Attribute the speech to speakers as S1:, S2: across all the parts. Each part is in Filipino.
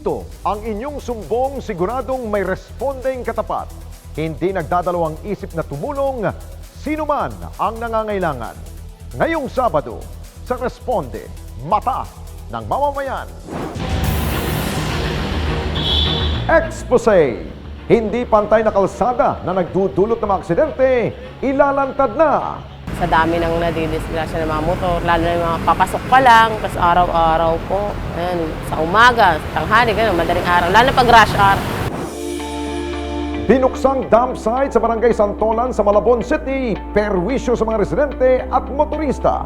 S1: Dito, ang inyong sumbong siguradong may respondeng katapat. Hindi nagdadalawang isip na tumulong sino man ang nangangailangan. Ngayong Sabado, sa Responde, Mata ng Mamamayan. Expose! Hindi pantay na kalsada na nagdudulot ng mga aksidente, ilalantad na.
S2: Sa dami ng nadidisgrasya ng mga motor, lalo na yung mga papasok pa lang, tapos araw-araw po, ayan, sa umaga, sa tanghali, ganun, madaling araw, lalo na pag rush hour.
S1: Binuksang dump site sa Barangay Santolan sa Malabon City, perwisyo sa mga residente at motorista.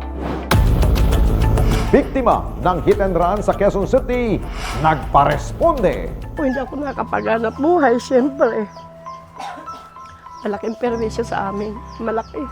S1: Biktima ng hit and run sa Quezon City, nagparesponde.
S3: Hindi ako nakapaghanap buhay, siyempre. Malaking perwisyo sa amin. Malaki.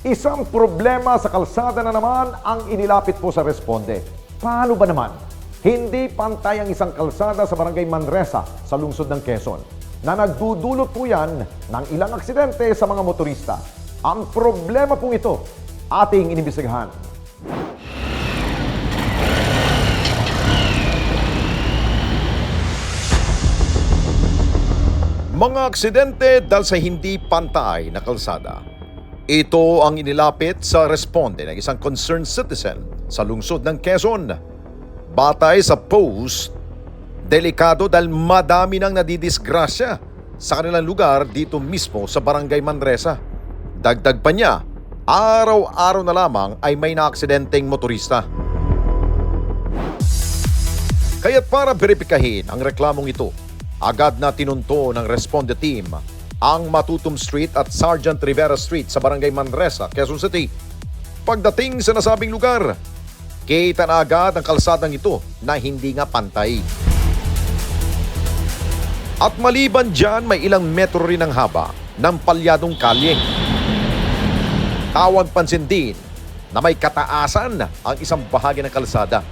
S1: Isang problema sa kalsada na naman ang inilapit po sa Responde. Paano ba naman? Hindi pantay ang isang kalsada sa Barangay Manresa sa lungsod ng Quezon na nagdudulot po yan ng ilang aksidente sa mga motorista. Ang problema pong ito, ating inimbestigahan. Mga aksidente dahil sa hindi pantay na kalsada. Ito ang inilapit sa Responde ng isang concerned citizen sa lungsod ng Quezon. Batay sa post, delikado dahil madami nang nadidisgrasya sa kanilang lugar dito mismo sa Barangay Manresa. Dagdag pa niya, araw-araw na lamang ay may naaksidenteng motorista. Kaya't para beripikahin ang reklamong ito, agad na tinunto ng Responde team ang Matutum Street at Sergeant Rivera Street sa Barangay Manresa, Quezon City. Pagdating sa nasabing lugar, kita na agad ang kalsadang ito na hindi nga pantay. At maliban dyan, may ilang metro rin ang haba ng palyadong kalye. Tawag pansin din na may kataasan ang isang bahagi ng kalsada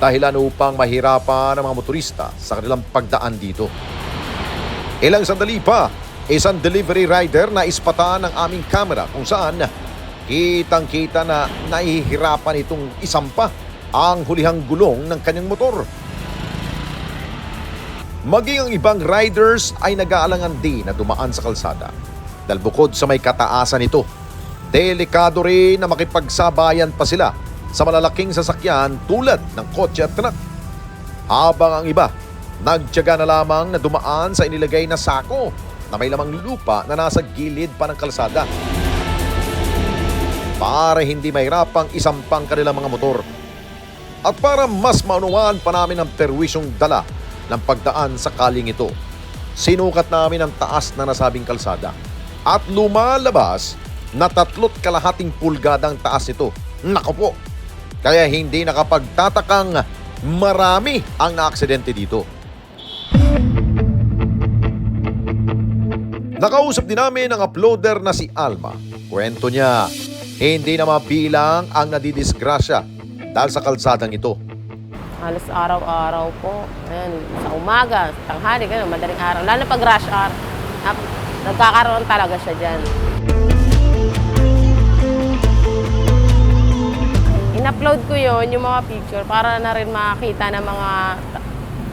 S1: dahilan upang mahirapan ang mga motorista sa kanilang pagdaan dito. Ilang sandali pa, isang delivery rider na ispatan ng aming kamera kung saan kitang-kita na nahihirapan itong isampa ang hulihang gulong ng kanyang motor. Maging ang ibang riders ay nag-aalangan din na dumaan sa kalsada. Dahil bukod sa may kataasan ito, delikado rin na makipagsabayan pa sila sa malalaking sasakyan tulad ng kotse at truck. Habang ang iba, nagtiyaga na lamang na dumaan sa inilagay na sako na may lamang lupa na nasa gilid pa ng kalsada para hindi mahirapang isampang kanilang mga motor. At para mas maunawaan pa namin ang perwisyong dala ng pagdaan sa kaling ito, sinukat namin ang taas na nasabing kalsada at lumalabas na 3.5 pulgadang taas ito. Naku po! Kaya hindi nakapagtatakang marami ang naaksidente dito. Nakausap din namin ang uploader na si Alma. Kwento niya, hindi na mabilang ang nadidisgrasya dahil sa kalsadang ito.
S2: Halos araw-araw po, ayan, sa umaga, sa tanghali, ganun, madaling araw, lalo na pag rush hour, nagkakaroon talaga siya dyan. In-upload ko yon yung mga picture para na rin makita ng mga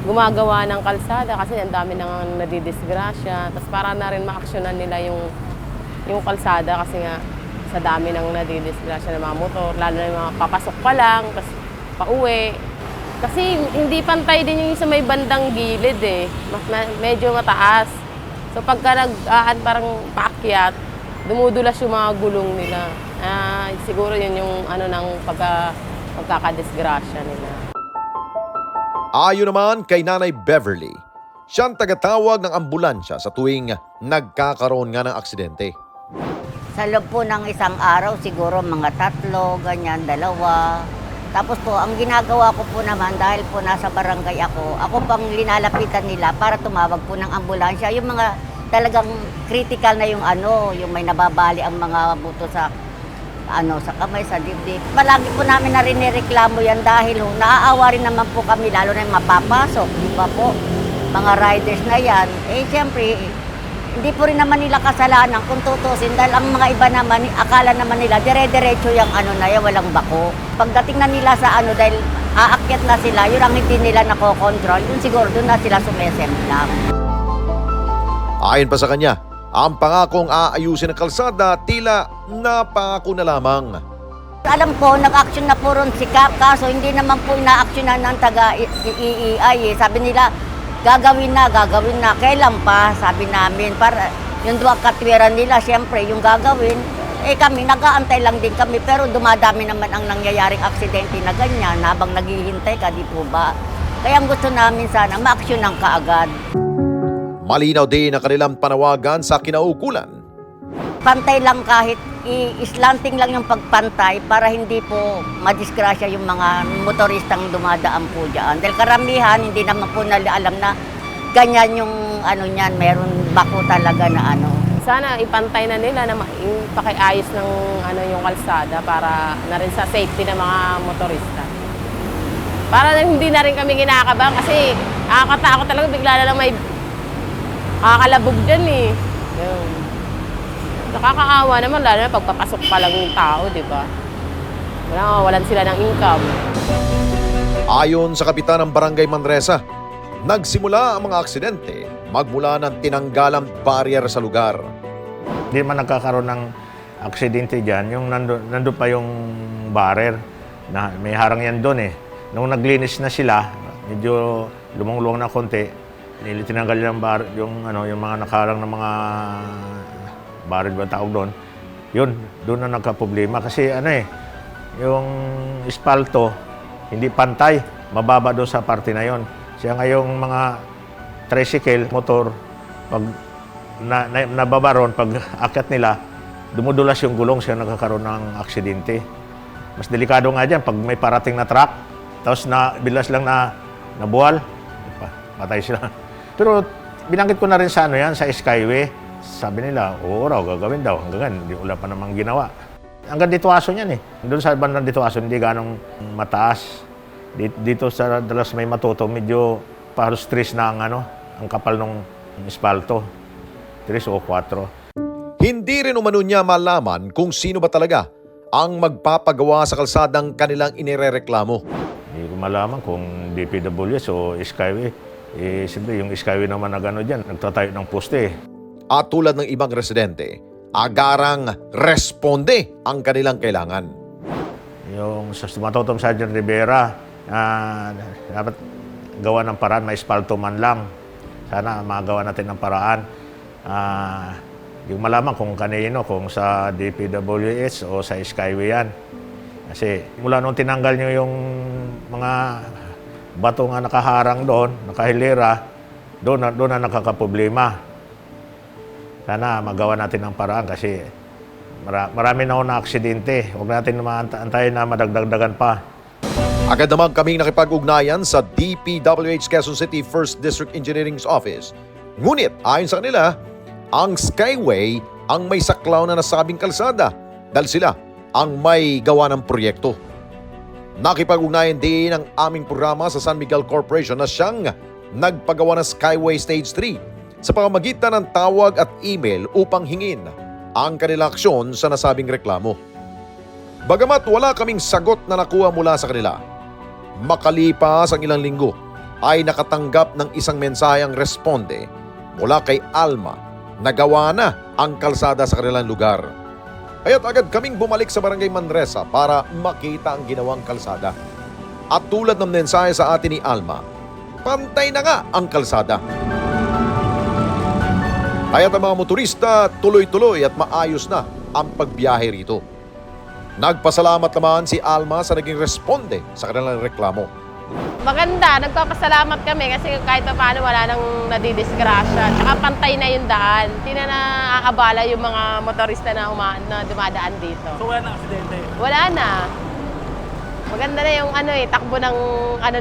S2: gumagawa ng kalsada kasi ang dami nang nadidisgrasya. Tapos para na rin ma-actionan nila yung kalsada kasi nga sa dami nang nadidisgrasya ng mga motor, lalo na yung mga papasok pa lang, tapos pauwi. Kasi hindi pantay din yung sa may bandang gilid eh. Medyo mataas. So pagka parang paakyat, dumudulas yung mga gulong nila. Siguro yun yung ano ng pagkakadisgrasya nila.
S1: Ayon naman kay Nanay Beverly, siyang tagatawag ng ambulansya sa tuwing nagkakaroon nga ng aksidente.
S4: Sa loob po ng isang araw, siguro mga 3, ganyan, 2. Tapos po, ang ginagawa ko po naman, dahil po nasa barangay ako pang linalapitan nila para tumawag po ng ambulansya. Yung mga talagang critical na yung yung may nababali ang mga buto sa kamay, sa dibdib. Palagi po namin na rinireklamo yan dahil naaawa rin naman po kami, lalo na yung mapapasok, di ba po? Mga riders na yan. Siyempre, hindi po rin naman nila kasalanan kung tutusin dahil ang mga iba naman, akala naman nila, dire-diretso yung walang bako. Pagdating na nila sa dahil aakyat na sila, yun ang hindi nila nakokontrol, yun siguro doon na sila sumesemplang.
S1: Ayon pa sa kanya, ang pangakong aayusin ng kalsada tila napako na lamang.
S4: Alam ko, nag-action na po ron si Cap, kaso hindi naman po ina-actionan ng taga-EEI. Sabi nila, gagawin na. Kailan pa? Sabi namin. Para yung duwag katwiran nila, siyempre, yung gagawin, kami, nag-aantay lang din kami. Pero dumadami naman ang nangyayaring aksidente na ganyan habang naghihintay ka, di po ba? Kaya ang gusto namin sana, ma-actionan ka agad.
S1: Malinaw din ang kanilang panawagan sa kinaukulan.
S4: Pantay lang kahit islanting lang yung pagpantay para hindi po madisgrasya yung mga motoristang dumadaan po dyan. Dahil karamihan, hindi naman po nila alam na ganyan yung niyan, meron bako talaga na
S2: Sana ipantay na nila na pakiayos ng yung kalsada para na rin sa safety ng mga motorista. Para hindi na rin kami kinakabahan kasi nakakatakot talaga, bigla na lang may kakalabog dyan eh. Yun. Nakakaawa naman, lalo na pagpapasok pa lang yung tao, di ba? Walan sila ng income.
S1: Ayon sa kapitan ng Barangay Manresa, nagsimula ang mga aksidente magmula ng tinanggalang barrier sa lugar.
S5: Hindi man nagkakaroon ng aksidente dyan, yung nandun pa yung barrier, na may harang yan doon eh. Nung naglinis na sila, medyo lumong-luwang na konti, tinanggal yung mga nakaharang ng mga barrier ba tawag doon, doon na nagka-problema. Kasi yung espalto, hindi pantay, mababa doon sa parte na yon. Siya ngayong mga tricycle, motor, pag nababaron, pag akyat nila, dumudulas yung gulong, siya nagkakaroon ng aksidente. Mas delikado nga dyan, pag may parating na truck, tapos bilas lang na nabuwal, patay sila. Pero binanggit ko na rin sa sa Skyway. Sabi nila, oo raw, gagawin daw. Hanggang hindi wala pa namang ginawa. Hanggang Dituaso yan eh. Doon sa bandang Dituaso, hindi ganong mataas. Dito sa Dalas May Matuto, medyo paros 3 na ang kapal ng espalto. 3 o 4.
S1: Hindi rin umano niya malaman kung sino ba talaga ang magpapagawa sa kalsadang kanilang inirereklamo.
S5: Hindi ko malaman kung DPWS o Skyway. Siyempre, yung Skyway naman na dyan, nagtatayo ng poste eh.
S1: At tulad ng ibang residente, agarang responde ang kanilang kailangan.
S5: Yung sa Matutom Sergeant Rivera, dapat gawa ng paraan, may espalto man lang. Sana magawa natin ng paraan. Yung malaman kung kanino, kung sa DPWS o sa Skyway yan. Kasi mula nung tinanggal nyo yung mga bato nga nakaharang doon, nakahilera, doon na nakakaproblema. Sana magawa natin ng paraan kasi marami na na aksidente. Huwag natin antayin na madagdagdagan pa.
S1: Agad naman kaming nakipag-ugnayan sa DPWH Quezon City 1st District Engineering's Office. Ngunit ayon sa kanila, ang Skyway ang may saklaw na nasabing kalsada dahil sila ang may gawa ng proyekto. Nakipag-ugnayan din ang aming programa sa San Miguel Corporation na siyang nagpagawa ng Skyway Stage 3 sa pamamagitan ng tawag at email upang hingin ang kanilang aksyon sa nasabing reklamo. Bagamat wala kaming sagot na nakuha mula sa kanila, makalipas ang ilang linggo ay nakatanggap ng isang mensaheng responde mula kay Alma na gawa na ang kalsada sa kanilang lugar. Kaya't agad kaming bumalik sa Barangay Manresa para makita ang ginawang kalsada. At tulad ng mensahe sa atin ni Alma, pantay na nga ang kalsada. Kaya ang mga motorista tuloy-tuloy at maayos na ang pagbiyahe rito. Nagpasalamat naman si Alma sa naging responde sa kanilang reklamo.
S2: Maganda, nagpapasalamat kami kasi kahit pa paano wala nang nadidisgrasya. Tsaka pantay na yung daan. Hindi na naaabala yung mga motorista na, na dumadaan dito.
S6: So wala na aksidente?
S2: Wala na. Maganda na yung takbo ng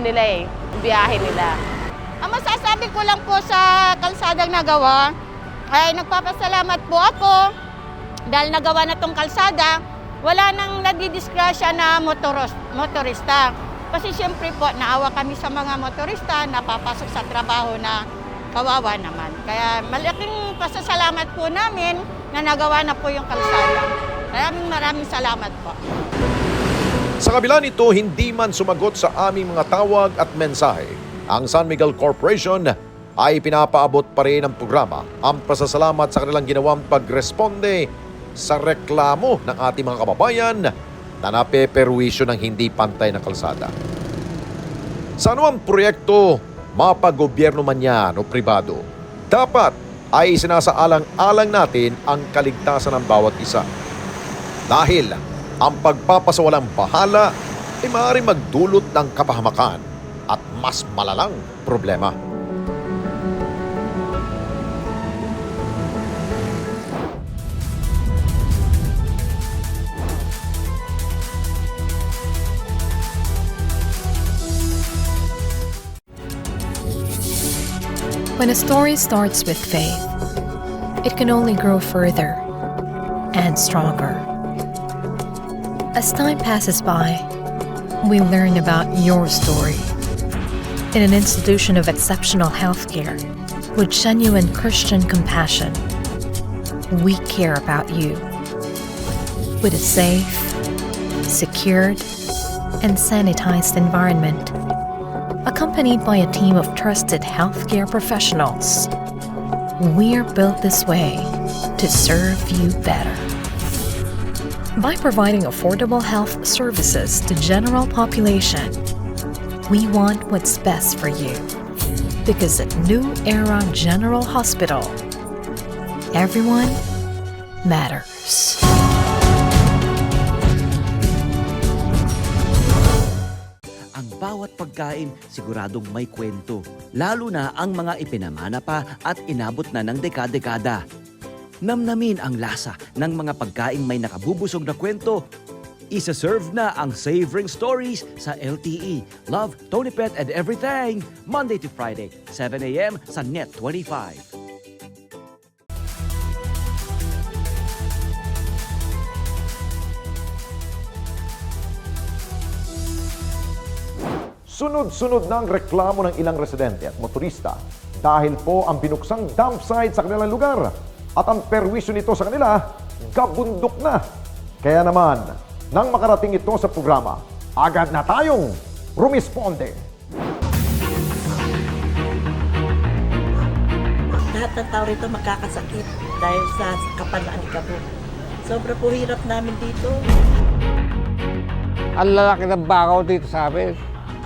S2: nila biyahe nila.
S7: Ang masasabi ko lang po sa kalsadang nagawa, ay nagpapasalamat po ako dahil nagawa na tong kalsada, wala nang nadidisgrasya na motorista. Kasi siyempre po, naawa kami sa mga motorista na papasok sa trabaho na kawawa naman. Kaya malaking pasasalamat po namin na nagawa na po yung kalsada. Maraming salamat po.
S1: Sa kabila nito, hindi man sumagot sa aming mga tawag at mensahe. Ang San Miguel Corporation ay pinapaabot pa rin ng programa ang pasasalamat sa kanilang ginawang pagresponde sa reklamo ng ating mga kababayan na napeperwisyo ng hindi pantay na kalsada. Sa anumang proyekto, mapagobyerno man yan o pribado, dapat ay sinasaalang-alang natin ang kaligtasan ng bawat isa. Dahil ang pagpapasawalang bahala ay maaaring magdulot ng kapahamakan at mas malalang problema.
S8: When a story starts with faith, it can only grow further and stronger. As time passes by, we learn about your story. In an institution of exceptional healthcare, with genuine Christian compassion, we care about you. With a safe, secured, and sanitized environment, accompanied by a team of trusted healthcare professionals, we're built this way to serve you better. By providing affordable health services to general population, we want what's best for you. Because at New Era General Hospital, everyone matters.
S9: Ang bawat pagkain siguradong may kwento, lalo na ang mga ipinamana pa at inabot na ng dekada-dekada. Namnamin ang lasa ng mga pagkaing may nakabubusog na kwento. Isa-serve na ang Savoring Stories sa LTE. Love, Tony Pet and Everything. Monday to Friday, 7 a.m. sa Net 25.
S1: Sunod-sunod na ang reklamo ng ilang residente at motorista dahil po ang binuksang dump site sa kanilang lugar at ang perwisyo nito sa kanila gabundok na. Kaya naman, nang makarating ito sa programa, agad na tayong rumisponde.
S10: Lahat ng tao rito makakasakit dahil sa kapal na alikabok. Sobra po hirap namin dito.
S11: Ang lalaki ng bakaw dito sa amin.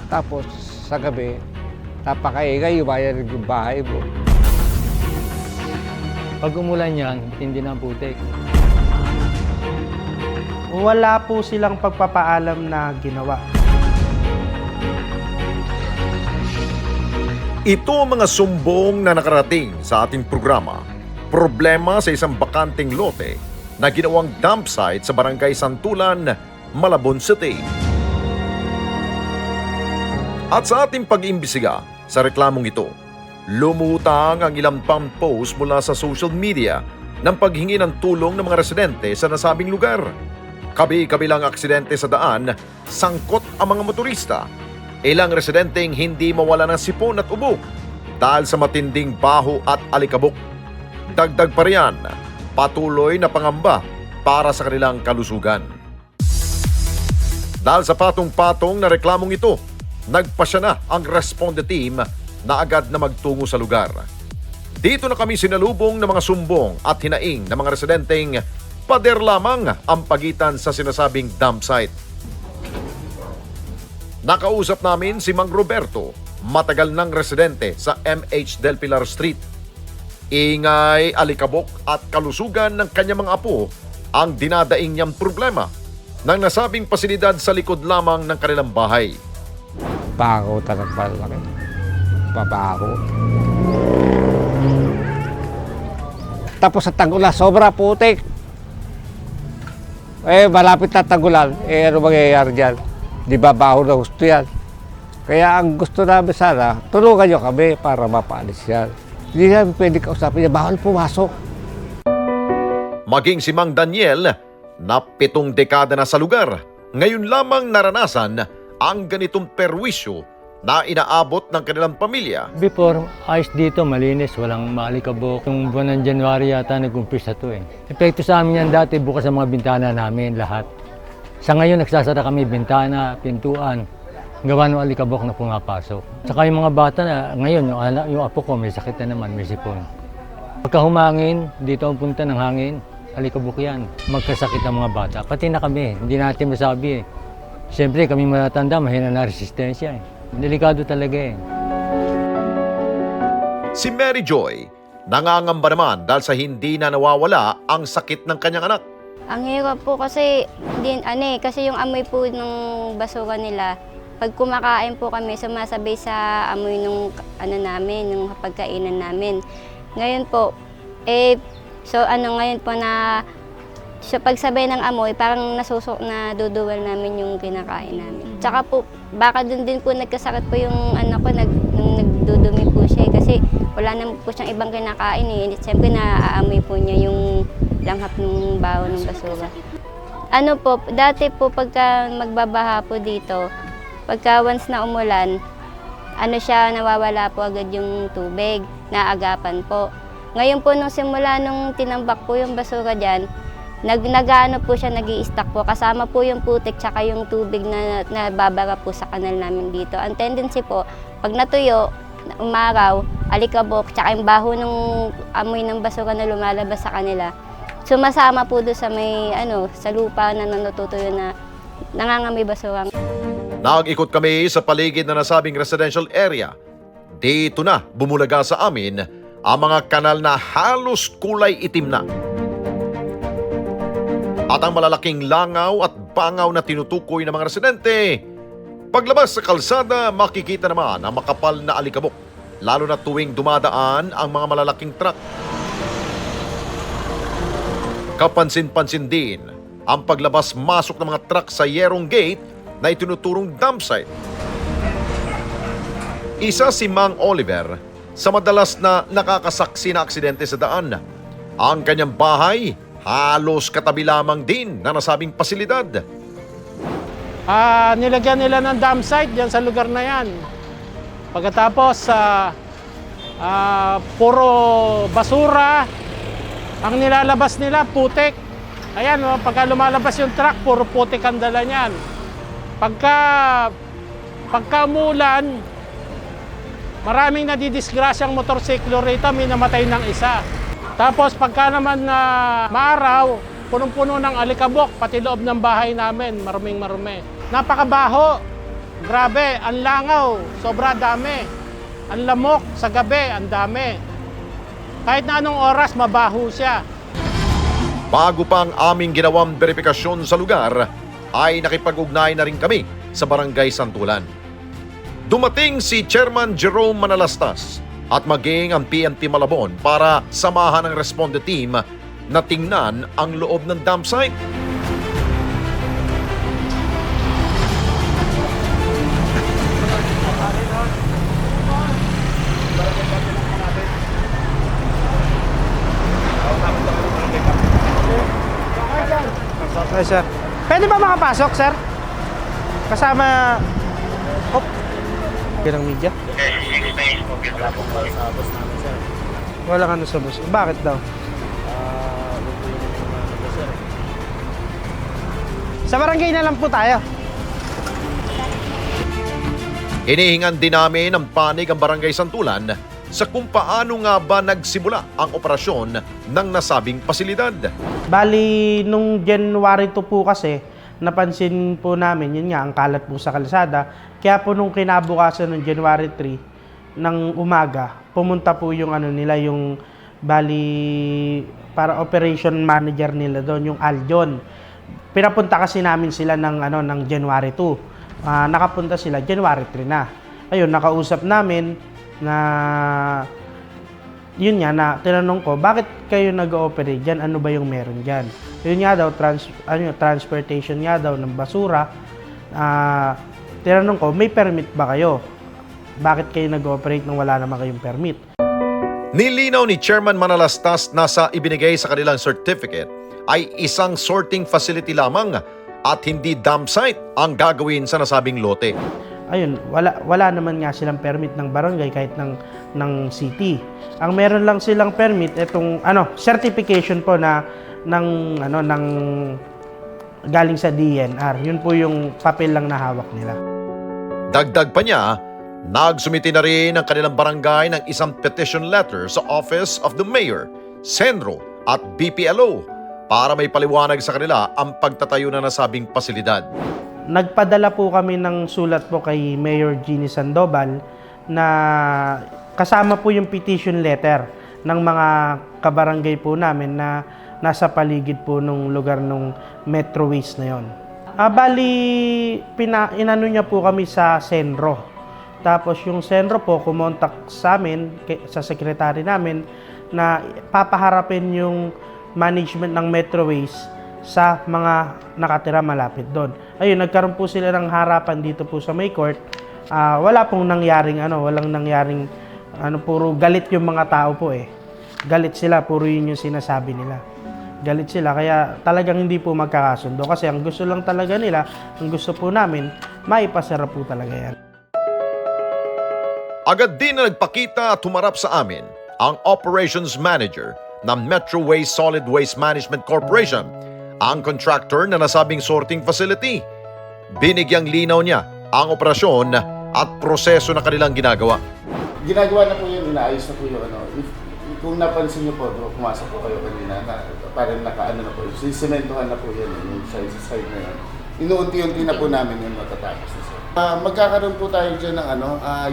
S11: Tapos sa gabi, napakaingay, yumayan yung bahay mo.
S6: Pag umulan yan, hindi na putik.
S12: Wala po silang pagpapaalam na ginawa.
S1: Ito ang mga sumbong na nakarating sa ating programa. Problema sa isang bakanteng lote na ginawang dump site sa Barangay Santulan, Malabon City. At sa ating pag-imbisiga sa reklamong ito, lumutang ang ilang pang post mula sa social media ng paghingi ng tulong ng mga residente sa nasabing lugar. Kabi-kabilang aksidente sa daan, sangkot ang mga motorista. Ilang residenteng hindi mawala ng sipon at ubo dahil sa matinding baho at alikabok. Dagdag pa riyan, patuloy na pangamba para sa kanilang kalusugan. Dahil sa patong-patong na reklamong ito, nagpasya na ang responde team na agad na magtungo sa lugar. Dito na kami sinalubong ng mga sumbong at hinaing ng mga residenteng pader lamang ang pagitan sa sinasabing dump site. Nakausap namin si Mang Roberto, matagal ng residente sa MH Del Pilar Street. Ingay, alikabok at kalusugan ng kanyang mga apo ang dinadaing niyang problema ng nasabing pasilidad sa likod lamang ng kanilang bahay.
S11: Baho talaga malaki. Babaho. Tapos sa tag-ulan, sobra putik. Malapit na tag-ulan, ano mangyayari dyan? Di ba baho na gusto yan? Kaya ang gusto namin sana, tulungan nyo kami para mapaalis yan. Hindi namin pwede kausapin niya, bawal pumasok.
S1: Maging si Mang Daniel, na 7 dekada na sa lugar, ngayon lamang naranasan ang ganitong perwisyo na inaabot ng kanilang pamilya.
S6: Before, ayos dito, malinis, walang maalikabok. Yung buwan ng January yata nag-umpisa to eh. Epekto sa amin yan dati, bukas ang mga bintana namin, lahat. Sa ngayon, nagsasara kami bintana, pintuan. Gawa ng alikabok na pumapasok. Saka yung mga bata na, ngayon, yung apo ko may sakit na naman, may sipon. Pagka humangin, dito ang punta ng hangin, alikabok yan. Magkasakit ang mga bata. Pati na kami, hindi natin masabi eh. Siyempre, kami matatanda, mahina na resistensya eh. Delikado talaga eh.
S1: Si Mary Joy, nangangamba naman dahil sa hindi na nawawala ang sakit ng kanyang anak.
S13: Ang hirap po kasi, kasi yung amoy po ng basura nila, pag kumakain po kami, sumasabay sa amoy ng namin, ng pagkainan namin. Ngayon po, ngayon po na sa pagsabay ng amoy, parang naduduwal namin yung kinakain namin. Tsaka po, baka dun din po nagkasakit po yung anak ko, nagdudumi po siya kasi wala naman po siyang ibang kinakain eh. Siyempre naaamoy po niya yung langhap ng baho ng basura. Dati po pagka magbabaha po dito, pagka once na umulan, nawawala po agad yung tubig, naagapan po. Ngayon po nung simula nung tinambak po yung basura dyan, nag-ano po siya, nag-i-stack po. Kasama po yung putik tsaka yung tubig na nababara po sa kanal namin dito. Ang tendency po, pag natuyo, umaraw, alikabok, tsaka yung baho ng amoy ng basura na lumalabas sa kanila, sumasama po doon sa may, sa lupa na natutuyo na nangangamoy basura.
S1: Nag-ikot kami sa paligid na nasabing residential area. Dito na bumulaga sa amin ang mga kanal na halos kulay itim na. At ang malalaking langaw at bangaw na tinutukoy ng mga residente. Paglabas sa kalsada, makikita naman ang makapal na alikabok, lalo na tuwing dumadaan ang mga malalaking truck. Kapansin-pansin din ang paglabas-masok ng mga truck sa Yerong Gate na itinuturong dump site. Isa si Mang Oliver sa madalas na nakakasaksi na aksidente sa daan. Ang kanyang bahay halos katabi lamang din na nasabing pasilidad.
S12: Nilagyan nila ng dump site diyan sa lugar na yan. Pagkatapos, puro basura. Ang nilalabas nila, putik. Ayan, pagka lumalabas yung truck, puro putik ang dala niyan. Pagka umulan, maraming nadidisgrasyang motorsiklo rito, may namatay ng isa. Tapos pagka naman na maaraw, punong-puno ng alikabok, pati loob ng bahay namin, maruming-marumi. Napakabaho, grabe, ang langaw, sobra dami. Ang lamok sa gabi, ang dami. Kahit na anong oras, mabaho siya.
S1: Bago pa ang aming ginawang verifikasyon sa lugar, ay nakipag-ugnay na rin kami sa Barangay Santulan. Dumating si Chairman Jerome Manalastas at maging ang PNP Malabon para samahan ang responde team na tingnan ang loob ng dump site.
S12: Ay, sir. Pwede ba makapasok, sir? Kasama... Pirang media? Walang sa bus. Bakit daw? Sa barangay na lang po tayo.
S1: Hinihingan din namin ng panig ang Barangay Santulan sa kung paano nga ba nagsimula ang operasyon ng nasabing pasilidad.
S12: Bali, nung January 2 po kasi, napansin po namin, yun nga, ang kalat po sa kalsada. Kaya po nung kinabukasan ng January 3 ng umaga, pumunta po yung yung
S14: Bali, para operation manager nila doon, yung Aljon. Pinapunta kasi namin sila ng January 2. Nakapunta sila January 3 na. Ayun, nakausap namin na yun nga na tinanong ko, bakit kayo nag-ooperate diyan? Ano ba yung meron diyan? Yun nga daw transportation nga daw ng basura. Tinanong ko, may permit ba kayo? Bakit kayo nag-ooperate nang wala naman kayong permit?
S1: Nilinaw ni Chairman Manalastas na sa ibinigay sa kanilang certificate ay isang sorting facility lamang at hindi dump site ang gagawin sa nasabing lote.
S14: Ayun, wala naman nga silang permit ng barangay kahit ng city. Ang meron lang silang permit itong certification po ng galing sa DNR. Yun po yung papel lang na hawak nila.
S1: Dagdag pa niya, nagsumiti na rin ang kanilang barangay ng isang petition letter sa Office of the Mayor, Senro at BPLO para may paliwanag sa kanila ang pagtatayo na nasabing pasilidad.
S14: Nagpadala po kami ng sulat po kay Mayor Jeannie Sandoval na kasama po yung petition letter ng mga kabarangay po namin na nasa paligid po ng lugar ng Metro Waste na yon. Bali, inano niya po kami sa Senro. Tapos yung Senro po kumontak sa amin, sa sekretary namin, na papaharapin yung management ng Metro Waste sa mga nakatira malapit doon. Ayun, nagkaroon po sila ng harapan dito po sa May Court. Wala pong nangyaring puro galit yung mga tao po eh. Galit sila, puro yun yung sinasabi nila. Galit sila, kaya talagang hindi po magkakasundo. Kasi ang gusto lang talaga nila, ang gusto po namin, maipasara po talaga yan.
S1: Agad din na nagpakita at humarap sa amin ang Operations Manager ng Metro Waste Solid Waste Management Corporation, ang contractor na nasabing sorting facility. Binigyang linaw niya ang operasyon at proseso na kanilang ginagawa.
S15: Ginagawa na po yun, inaayos na po yung kung napansin niyo po, pumasok po kayo kanina, parang nakaano na po, sisementohan na po yun, yung side na yun. Inuunti-unti na po namin yun matatapos na sir. Magkakaroon po tayo dyan ng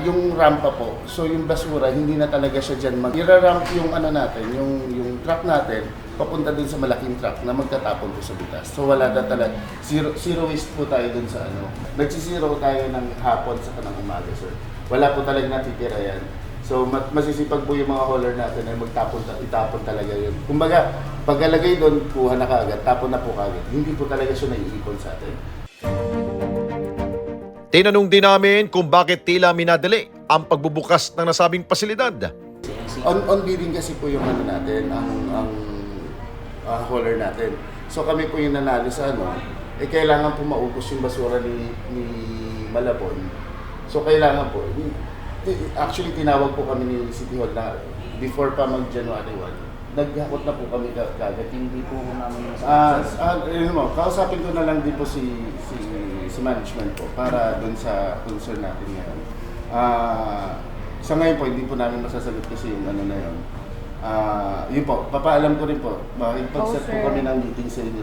S15: yung rampa po. So yung basura, hindi na talaga siya dyan ira-ramp yung natin, yung truck natin, papunta dun sa malaking truck na magtatapon po sa bitas. So wala na talaga, zero waste po tayo dun sa Nagsisiro tayo ng hapon sa kanang umaga sir. Wala po talaga natitira yan. So masisipag po yung mga hauler natin ay itapon talaga yun. Kumbaga, pagkalagay doon, kuha na kaagad, tapon na po kaagad. Hindi po talaga siya naiipon sa atin.
S1: Tinanong din namin kung bakit tila minadali ang pagbubukas ng nasabing pasilidad.
S15: On bidding kasi po yung natin, ang hauler natin. So kami po yung nanalo sa kailangan po maubos yung basura ni Malabon. So kailangan po, actually tinawag po kami ni City Hall na before pa mag-January 1. Naghakot na po kami kagad. Hindi po namin kausapin ko na lang din po si management po para doon sa concern natin ngayon. Sa ngayon po, hindi po namin masasagot kasi yung na yun. Yun po, papaalam ko rin po. Makipag-set po kami ng meeting sa inyo.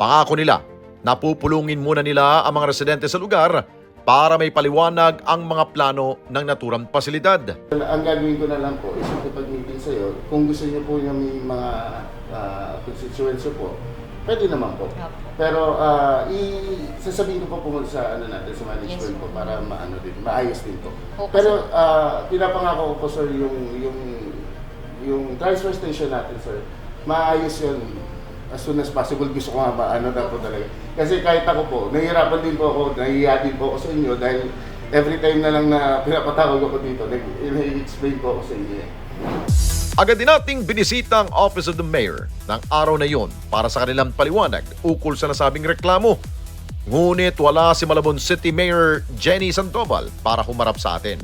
S1: Pangako nila, napupulungin muna nila ang mga residente sa lugar para may paliwanag ang mga plano ng naturang pasilidad.
S15: Ang gagawin ko na lang po is makipag-meeting sa iyo. Kung gusto niyo po yung may mga constituents po, pwede naman po. Pero sasabihin ko po sa natin sa management po para maayos din po. Pero pinapangako ko po sir yung transfer station natin sir. Maayos yun as soon as possible. Gusto ko nga na po talaga. Kasi kahit ako po, nahihirapan din po ako, nahihiya din po ako sa inyo dahil every time na lang na pinapatawag ako dito, nag-explain po ako sa inyo.
S1: Agad din nating binisita ang Office of the Mayor ng araw na yon para sa kanilang paliwanag ukol sa nasabing reklamo. Ngunit wala si Malabon City Mayor Jenny Sandoval para humarap sa atin.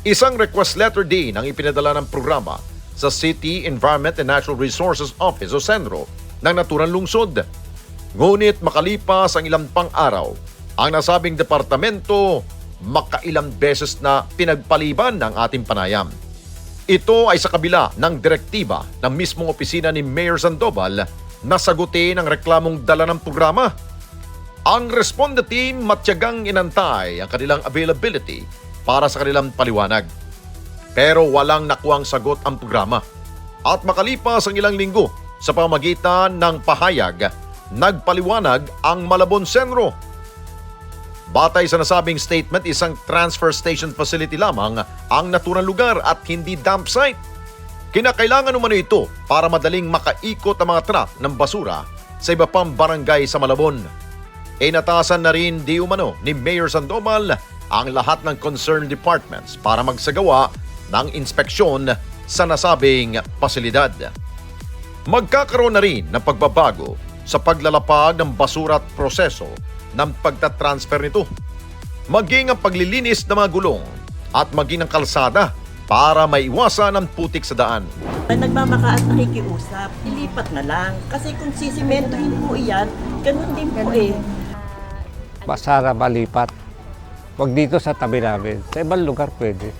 S1: Isang request letter din ang ipinadala ng programa sa City Environment and Natural Resources Office o Senro ng naturang lungsod. Ngunit makalipas ang ilang pang araw, ang nasabing departamento makailang beses na pinagpaliban ng ating panayam. Ito ay sa kabila ng direktiba ng mismong opisina ni Mayor Sandoval na sagutin ang reklamong dala ng programa. Ang Responde team matyagang inantay ang kanilang availability para sa kanilang paliwanag. Pero walang nakuhang sagot ang programa. At makalipas ang ilang linggo sa pamamagitan ng pahayag, nagpaliwanag ang Malabon Senro. Batay sa nasabing statement, isang transfer station facility lamang ang naturang lugar at hindi dump site. Kinakailangan umano ito para madaling makaikot ang mga truck ng basura sa iba pang barangay sa Malabon. Inatasan na rin di umano ni Mayor Sandoval ang lahat ng concerned departments para magsagawa ng inspeksyon sa nasabing pasilidad. Magkakaroon na rin ng pagbabago sa paglalapag ng basura at proseso ng pagtatransfer nito. Maging ang paglilinis ng mga gulong at maging ang kalsada para maiwasan ang putik sa daan.
S10: Nagmamaka at nakikiusap, ilipat na lang. Kasi kung sisimentohin po iyan, ganun din po eh.
S11: Basara malipat. Huwag dito sa tabi namin. Sa ibang lugar pwede.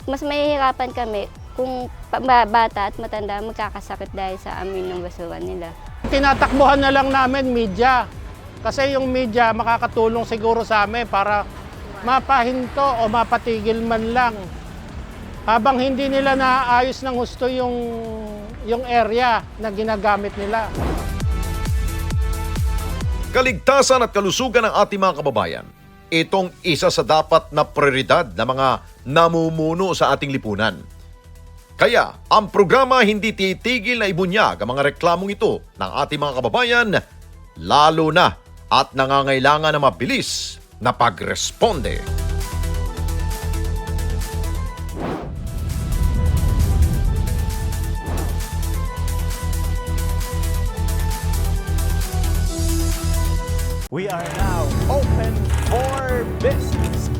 S13: Mas mahihirapan kami kung bata at matanda magkakasakit dahil sa amoy ng basura nila.
S12: Tinatakbuhan na lang namin media. Kasi yung media makakatulong siguro sa amin para mapahinto o mapatigil man lang. Habang hindi nila naayos ng husto yung area na ginagamit nila.
S1: Kaligtasan at kalusugan ng ating mga kababayan, itong isa sa dapat na prioridad ng mga namumuno sa ating lipunan. Kaya ang programa hindi titigil na ibunyag ang mga reklamong ito ng ating mga kababayan, lalo na at nangangailangan ng mabilis na pagresponde.
S16: We are now open for business.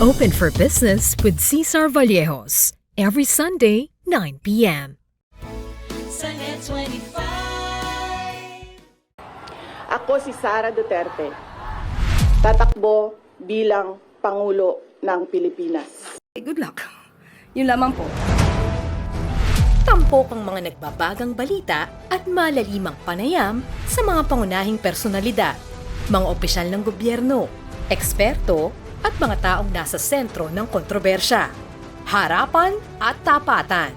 S8: Open for Business with Cesar Vallejos. Every Sunday, 9 p.m.
S17: Ako si Sara Duterte. Tatakbo bilang Pangulo ng Pilipinas.
S18: Good luck. Yun lamang po. Tampok ang mga nagbabagang balita at malalimang panayam sa mga pangunahing personalidad, mga opisyal ng gobyerno, eksperto, at mga taong nasa sentro ng kontrobersya. Harapan at tapatan.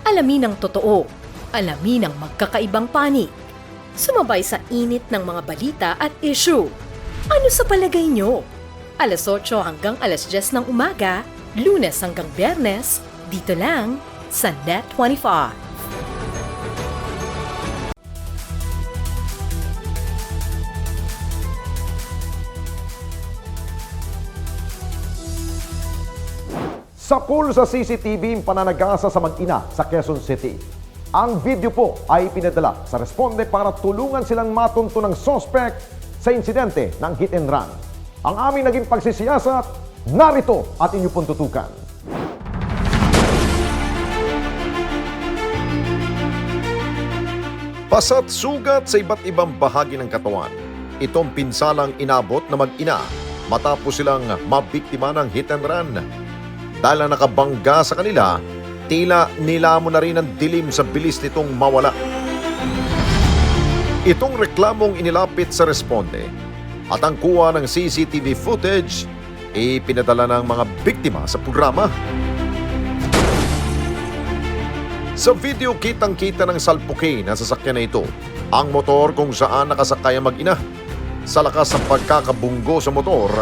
S18: Alamin ang totoo. Alamin ang magkakaibang panig. Sumabay sa init ng mga balita at issue. Ano sa palagay nyo? Alas 8 hanggang alas 10 ng umaga, Lunes hanggang Biyernes, dito lang sa Net 25.
S1: Sapul sa CCTV ang pananagasa sa mag-ina sa Quezon City. Ang video po ay pinadala sa responde para tulungan silang matunto ng suspect sa insidente ng hit and run. Ang aming naging pagsisiyasat, narito at inyo pong tutukan. Pasat sugat sa iba't ibang bahagi ng katawan. Itong pinsalang inabot na mag-ina matapos silang mabiktima ng hit and run. Dahil na nakabangga sa kanila, tila nilamon na rin ang dilim sa bilis nitong mawala. Itong reklamong inilapit sa responde at ang kuha ng CCTV footage ipinadala ng mga biktima sa programa. Sa video, kitang-kita ng salpukin na sasakyan na ito ang motor kung saan nakasakay ang mag-ina. Sa lakas ng pagkakabunggo sa motor,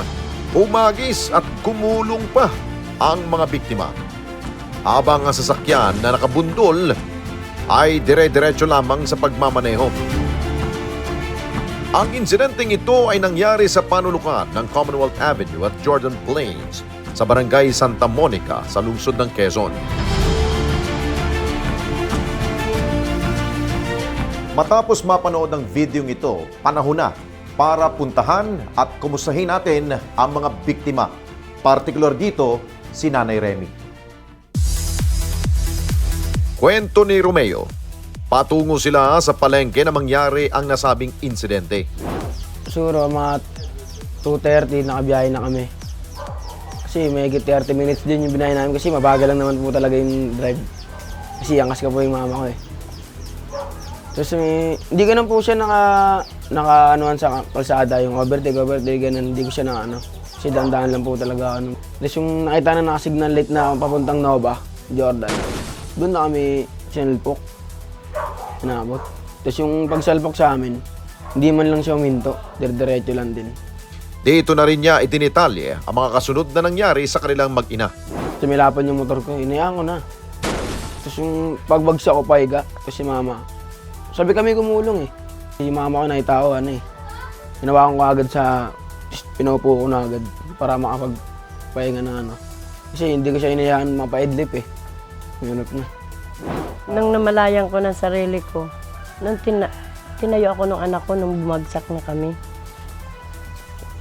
S1: humagis at gumulong pa ang mga biktima. Habang ang sasakyan na nakabundol ay dire-diretso lamang sa pagmamaneho. Ang insidenteng ito ay nangyari sa panulukan ng Commonwealth Avenue at Jordan Plains sa barangay Santa Monica sa lungsod ng Quezon. Matapos mapanood ang video ito, panahon na para puntahan at kumustahin natin ang mga biktima. Partikular dito, si Nanay Remy. Kwento ni Romeo, patungo sila sa palengke na mangyari ang nasabing insidente.
S19: Siguro mga 2:30 nakabiyahe na kami. Kasi may 30 minutes din yung binahay namin kasi mabagal lang naman po talaga yung drive. Kasi angkas ka po yung mama ko eh. Tapos hindi ganun po siya naka-anuhan sa kalsada, yung overtake, ganun, hindi ko siya kasi daan-daan lang po talaga. Tapos yung nakita na naka-signal light na papuntang Nova, Jordan, doon na kami sinalpok, inabot. Tapos yung pagsalpok sa amin, hindi man lang siya uminto, diretso lang din.
S1: Dito na rin niya itinitalye ang mga kasunod na nangyari sa kanilang mag-ina.
S19: Sumilapan yung motor ko, inayaan ko na. Tapos yung pagbagsak ko pahiga, tapos si mama, sabi kami gumulong eh. Si mama ko naitaoan eh. Hinawakan ko agad pinupo ko na agad para makapagpahinga na Kasi hindi ko siya inayaan mapaidlip eh. Hinanap na.
S3: Nang namalayan ko ng sarili ko, nang tinayo ako ng anak ko nung bumagsak na kami.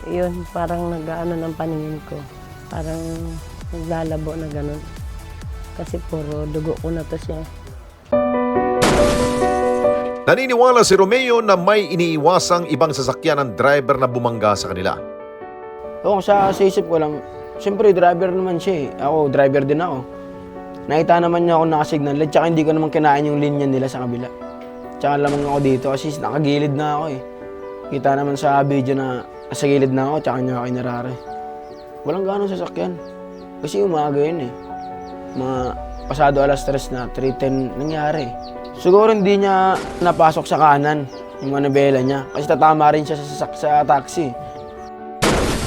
S3: Yun, parang nag-ano ng paningin ko. Parang naglalabo na ganun. Kasi puro dugo ko na to siya.
S1: Naniniwala si Romeo na may iniiwasang ibang sasakyan ng driver na bumangga sa kanila.
S19: Oo, sa isip ko lang, siyempre driver naman siya eh. Ako, driver din ako. Nakita naman niya ako naka-signal light, tsaka hindi ko naman kinain yung linya nila sa kabila. Tsaka lamang ako dito kasi nakagilid na ako eh. Kita naman sa video na nasa gilid na ako, tsaka niya ako inarare. Walang ganong sasakyan. Kasi umaga yun eh. Mga pasado alas 3 na, 3:10 nangyari. Siguro hindi niya napasok sa kanan yung manabela niya kasi tatama rin siya sa taxi.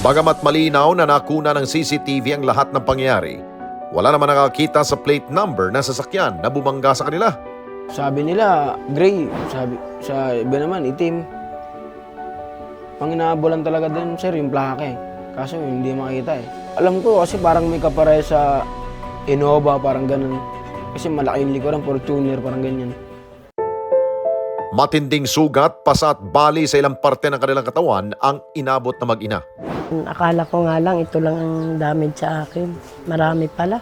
S1: Bagamat malinaw na nakuna ng CCTV ang lahat ng pangyayari, wala naman nakakita sa plate number ng sasakyan na bumangga sa kanila.
S19: Sabi nila, gray. Sa iba naman, itim. Panginabulan talaga din, sir, yung plaka eh. Kaso hindi makita eh. Alam ko kasi parang may kapare sa Innova, parang ganun. Kasi malaki yung likuran, Fortuner, parang ganyan.
S1: Matinding sugat, pasa at bali sa ilang parte ng kanilang katawan ang inabot na mag-ina.
S3: Akala ko nga lang, ito lang ang damage sa akin. Marami pala.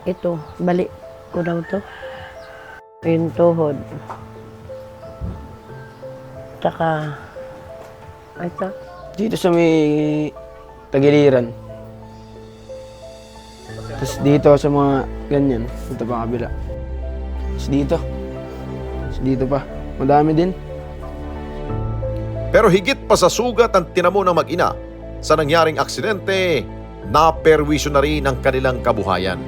S3: Ito, balik ko daw to. Yung tuhod. Tsaka, ito.
S19: Dito sa may tagiliran. Tapos dito sa mga ganyan, ito pa kabila. Tapos dito pa. Madami din.
S1: Pero higit pa sa sugat ang tinamo ng mag-ina, sa nangyaring aksidente, naperwisyo na rin ang kanilang kabuhayan.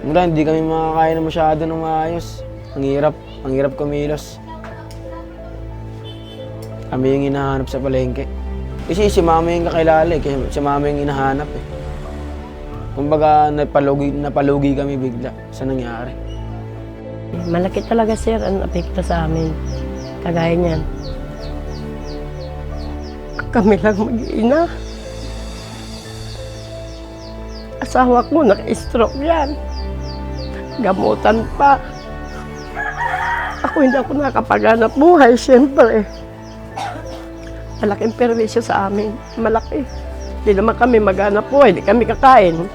S19: Mula, hindi kami makakain na masyado ng maayos. Ang hirap kumilos. Kami yung hinahanap sa palengke. Kasi si mama yung kakilala eh, kasi si mama yung hinahanap eh. Kumbaga, napalugi kami bigla sa nangyari.
S3: Malaki talaga, sir, ang apekto sa amin. Kagaya niyan. Kami lang mag-iina. Asawa ko, naka-stroke yan. Gamutan pa. Ako hindi ako nakapaghanap buhay, siyempre. Malaking perwisyo sa amin. Malaki. Hindi naman kami maghanap buhay, hindi kami kakain.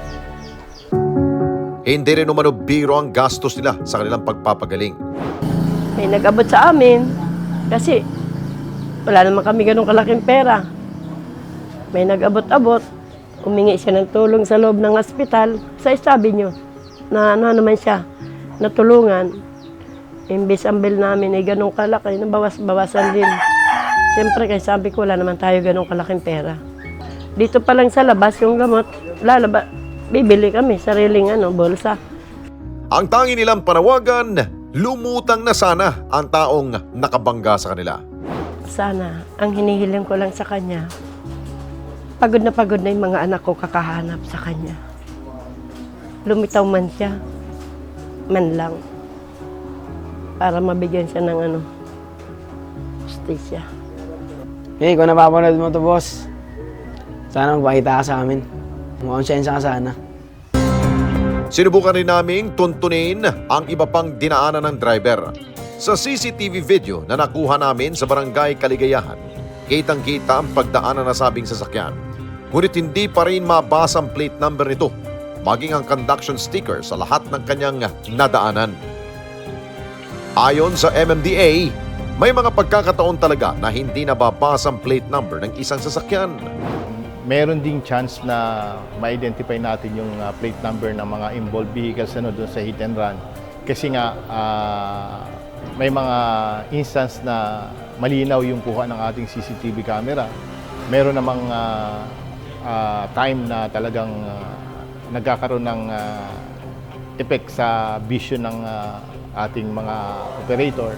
S1: Hindi rin umano biro ang gastos nila sa kanilang pagpapagaling.
S3: May nag-abot sa amin kasi wala naman kami ganun kalaking pera. May nag-abot-abot, humingi siya ng tulong sa loob ng ospital. Sa sabi niyo, na ano naman siya, natulungan. Imbis ang bill namin ay ganun kalaki, nabawas-bawasan din. Siyempre, kaya sabi ko, wala naman tayo ganun kalaking pera. Dito pa lang sa labas, yung gamot, bibili kami, sariling bulsa.
S1: Ang tangi nilang panawagan, lumutang na sana ang taong nakabangga sa kanila.
S3: Sana, ang hinihiling ko lang sa kanya, pagod na yung mga anak ko kakahanap sa kanya. Lumitaw man siya, man lang, para mabigyan siya ng justisya.
S19: Hey, kung napapanood mo to, boss, sana magpakita ka sa amin. Makonsensya ka sana.
S1: Sinubukan rin naming tuntunin ang iba pang dinaanan ng driver. Sa CCTV video na nakuha namin sa Barangay Kaligayahan, kitang-kita ang pagdaanan na sabing sasakyan. Ngunit hindi pa rin mabasa ang plate number nito, maging ang conduction sticker sa lahat ng kanyang nadaanan. Ayon sa MMDA, may mga pagkakataon talaga na hindi nababasa ang plate number ng isang sasakyan.
S20: meron ding chance na ma-identify natin yung plate number ng mga involved vehicles doon sa hit and run. Kasi nga, may mga instance na malinaw yung kuha ng ating CCTV camera. Meron namang time na talagang nagkakaroon ng effect sa vision ng ating mga operator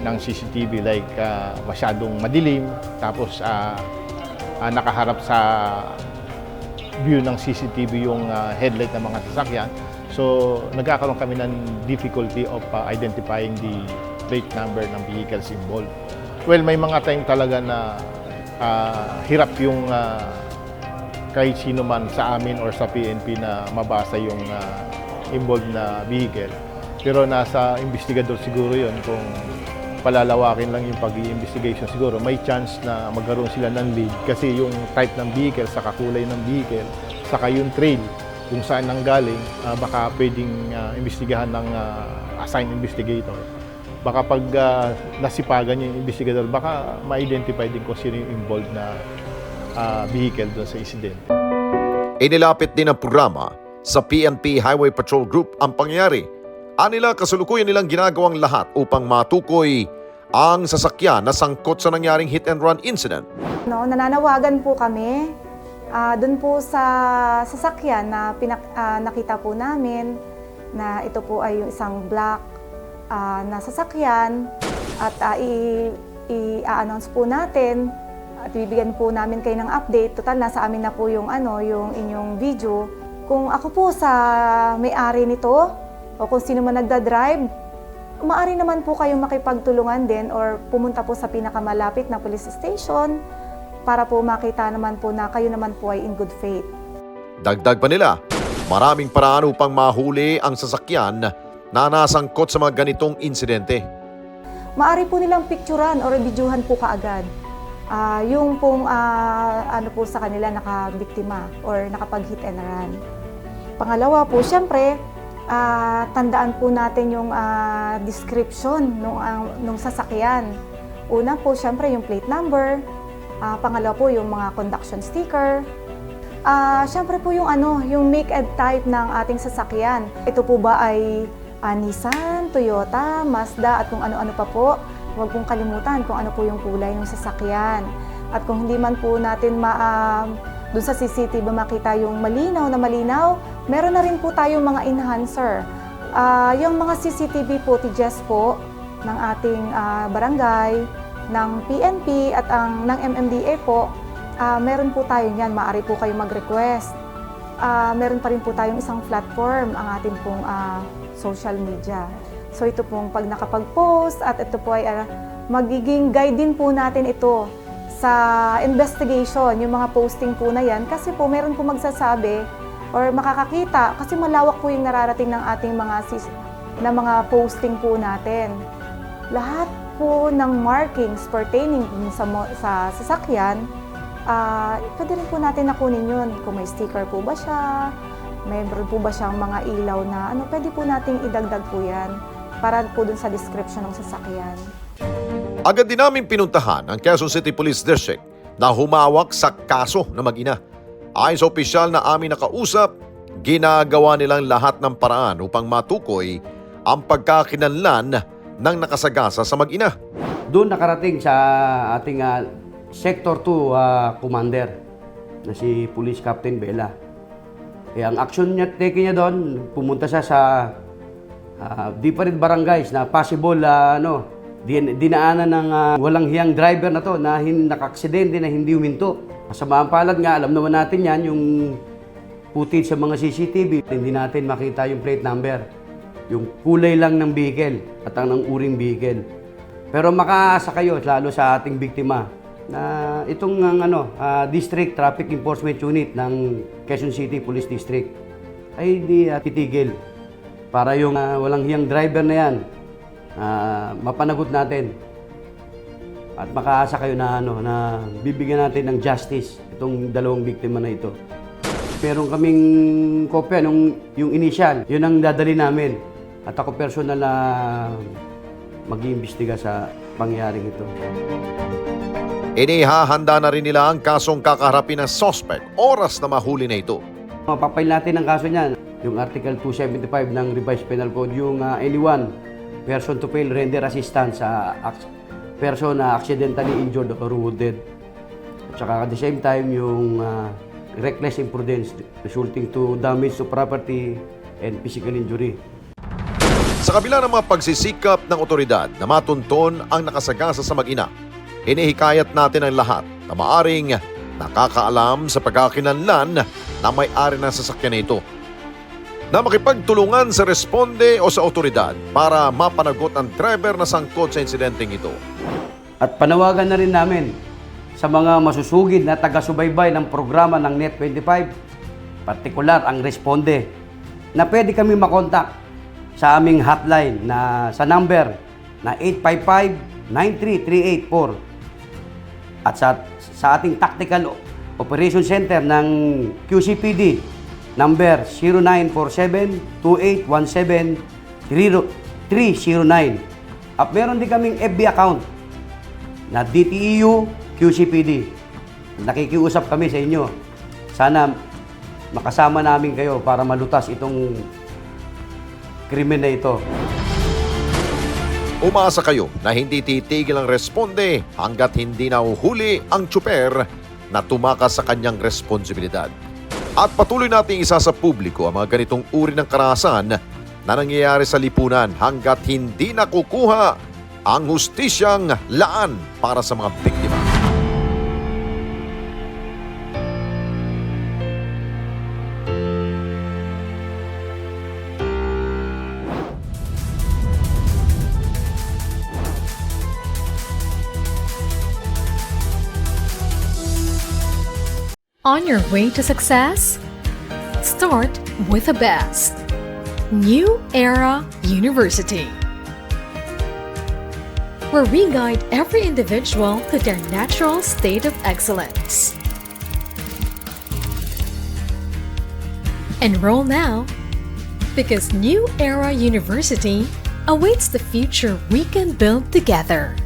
S20: ng CCTV, like masyadong madilim, tapos nakaharap sa view ng CCTV yung headlight ng mga sasakyan. So, nagkakaroon kami ng difficulty of identifying the plate number ng vehicles involved. Well, may mga time talaga na hirap yung kahit sino man sa amin or sa PNP na mabasa yung involved na vehicle. Pero nasa investigador siguro yon kung palalawakin lang yung pag-i-investigation siguro. May chance na magkaroon sila ng lead kasi yung type ng vehicle, saka kulay ng vehicle, saka yung trail kung saan nanggaling, baka pwedeng imbestigahan ng assigned investigator. Baka pag nasipagan yung investigador, baka ma-identify din kung sino yung involved na vehicle doon sa incident.
S1: Inilapit din ang programa sa PNP Highway Patrol Group ang pangyayari. Anila kasalukuyan nilang ginagawang lahat upang matukoy ang sasakyan na sangkot sa nangyaring hit and run incident.
S21: Nananawagan po kami doon po sa sasakyan na nakita po namin na ito po ay yung isang black na sasakyan at i-announce po natin at bibigyan po namin kayo ng update. Total, nasa amin na po yung inyong video. Kung ako po sa may-ari nito o kung sino man nagdadrive, maaari naman po kayong makipagtulungan din or pumunta po sa pinakamalapit na police station para po makita naman po na kayo naman po ay in good faith.
S1: Dagdag pa nila, maraming paraan upang mahuli ang sasakyan na nasangkot sa mga ganitong insidente.
S21: Maaari po nilang picturean or videohan po kaagad yung pong po sa kanila nakabiktima or nakapag-hit and run. Pangalawa po, syempre, tandaan po natin yung description nung sasakyan. Una po, syempre, yung plate number. Pangalawa po, yung mga conduction sticker. Syempre po yung make and type ng ating sasakyan. Ito po ba ay Nissan, Toyota, Mazda at kung ano-ano pa po. Huwag pong kalimutan kung ano po yung kulay ng sasakyan. At kung hindi man po natin doon sa CCTV makita yung malinaw na malinaw, meron na rin po tayong mga enhancer. Yung mga CCTV footages po ng ating barangay, ng PNP at ng MMDA po, meron po tayo niyan. Maaari po kayo mag-request. Meron pa rin po tayong isang platform, ang ating pong social media. So ito pong pag nakapag-post at ito po ay magiging guide din po natin ito sa investigation, yung mga posting po na yan. Kasi po meron po magsasabi or makakakita kasi malawak po yung nararating ng ating mga posting po natin. Lahat po ng markings pertaining sa sasakyan, pwede rin po natin nakunin yun. Kung may sticker po ba siya, mayroon po ba siyang mga ilaw na pwede po nating idagdag po yan para po dun sa description ng sasakyan.
S1: Agad din namin pinuntahan ang Quezon City Police District na humawak sa kaso na mag-ina. Ayon sa opisyal na aming nakausap, ginagawa nilang lahat ng paraan upang matukoy ang pagkakinanlan ng nakasagasa sa mag-ina.
S22: Doon nakarating sa ating Sector 2 Commander na si Police Captain Bella. Ang action niya, take niya doon, pumunta siya sa different barangays na possible dinaanan ng walang hiyang driver na to na naka-aksidente na hindi huminto. Masama ang palad nga, alam naman natin yan, yung footage sa mga CCTV, hindi natin makita yung plate number. Yung kulay lang ng vehicle at ang uring vehicle. Pero makaasa kayo, lalo sa ating biktima, na itong District Traffic Enforcement Unit ng Quezon City Police District ay hindi titigil para yung walang hiyang driver na yan mapanagot natin at makaasa kayo na na bibigyan natin ng justice itong dalawang biktima na ito. Meron kaming kopya yung initial, yun ang dadali namin at ako personal na mag-iimbestiga sa pangyayaring ito.
S1: Inihahanda na rin nila ang kasong kakaharapin ng suspect oras na mahuli na ito.
S22: Mapapail natin ang kaso niyan, yung Article 275 ng Revised Penal Code, yung anyone person to fail render assistance sa person na accidentally injured or wounded. At saka at the same time, yung reckless imprudence resulting to damage to property and physical injury.
S1: Sa kabila ng mga pagsisikap ng otoridad na matunton ang nakasagasa sa mag-ina, inihikayat natin ang lahat na maaring nakakaalam sa pagkakinlanlan na may-ari ng sasakyan na ito na makipagtulungan sa responde o sa otoridad para mapanagot ang driver na sangkot sa insidenteng ito.
S22: At panawagan na rin namin sa mga masusugid na taga-subaybay ng programa ng NET25, partikular ang responde, na pwede kami makontak sa aming hotline na sa number na 855-93384 at sa ating Tactical Operation Center ng QCPD number 0947-2817-309. At meron din kaming FB account na DTEU QCPD. Nakikiusap kami sa inyo. Sana makasama namin kayo para malutas itong krimen na ito.
S1: Umasa kayo na hindi titigil ang responde hanggat hindi nahuhuli ang tsuper na tumakas sa kanyang responsibilidad. At patuloy nating isa sa publiko ang mga ganitong uri ng karahasan na nangyayari sa lipunan hanggat hindi nakukuha ang hustisyang laan para sa mga biktima.
S8: On your way to success? Start with the best. New Era University, where we guide every individual to their natural state of excellence. Enroll now, because New Era University awaits the future we can build together.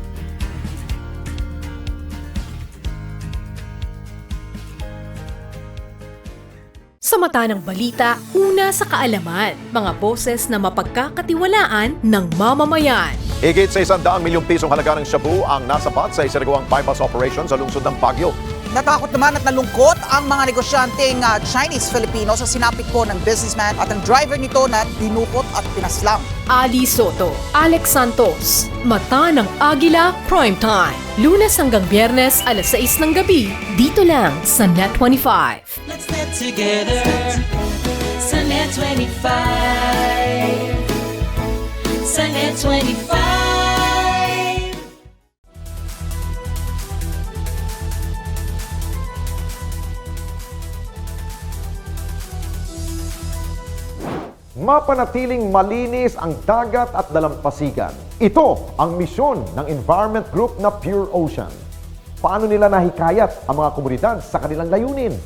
S18: Sa mata ng balita, una sa kaalaman, mga boses na mapagkakatiwalaan ng mamamayan.
S1: Higit sa 100 milyong pisong halaga ng shabu ang nasapat sa isinagawang bypass operation sa lungsod ng Baguio.
S4: Natakot naman at nalungkot ang mga negosyanteng Chinese-Filipino sa sinapit po ng businessman at ang driver nito na dinukot at pinaslang.
S18: Ali Soto, Alex Santos, Mata ng Agila Primetime. Lunes hanggang Biyernes, alas 6 ng gabi, dito lang sa Net25.
S5: Let's net together sa Net25. Sa Net25.
S1: Mapanatiling malinis ang dagat at dalampasigan. Ito ang misyon ng environment group na Pure Ocean. Paano nila nahikayat ang mga komunidad sa kanilang layunin?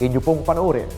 S1: Inyo pong panoorin.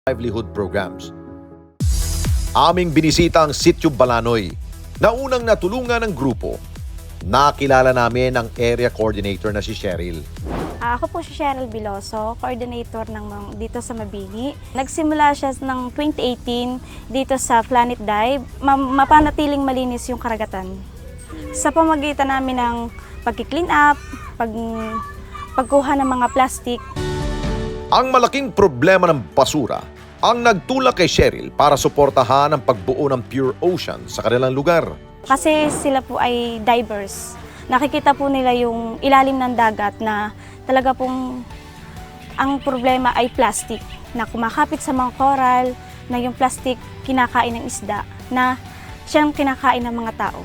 S1: Livelihood programs. Aming binisita ang Sitio Balanoy na unang natulungan ng grupo. Nakilala namin ang area coordinator na si Cheryl.
S23: Ako po si Cheryl Biloso, coordinator dito sa Mabini. Nagsimula siya ng 2018 dito sa Planet Dive, mapanatiling malinis yung karagatan. Sa pamagitan namin ng pag-clean up, pagkuha ng mga plastic.
S1: Ang malaking problema ng basura ang nagtulak kay Cheryl para suportahan ang pagbuo ng Pure Ocean sa kanilang lugar.
S23: Kasi sila po ay divers. Nakikita po nila yung ilalim ng dagat na talaga pong ang problema ay plastic na kumakapit sa mga coral, na yung plastic kinakain ng isda, na siyang kinakain ng mga tao.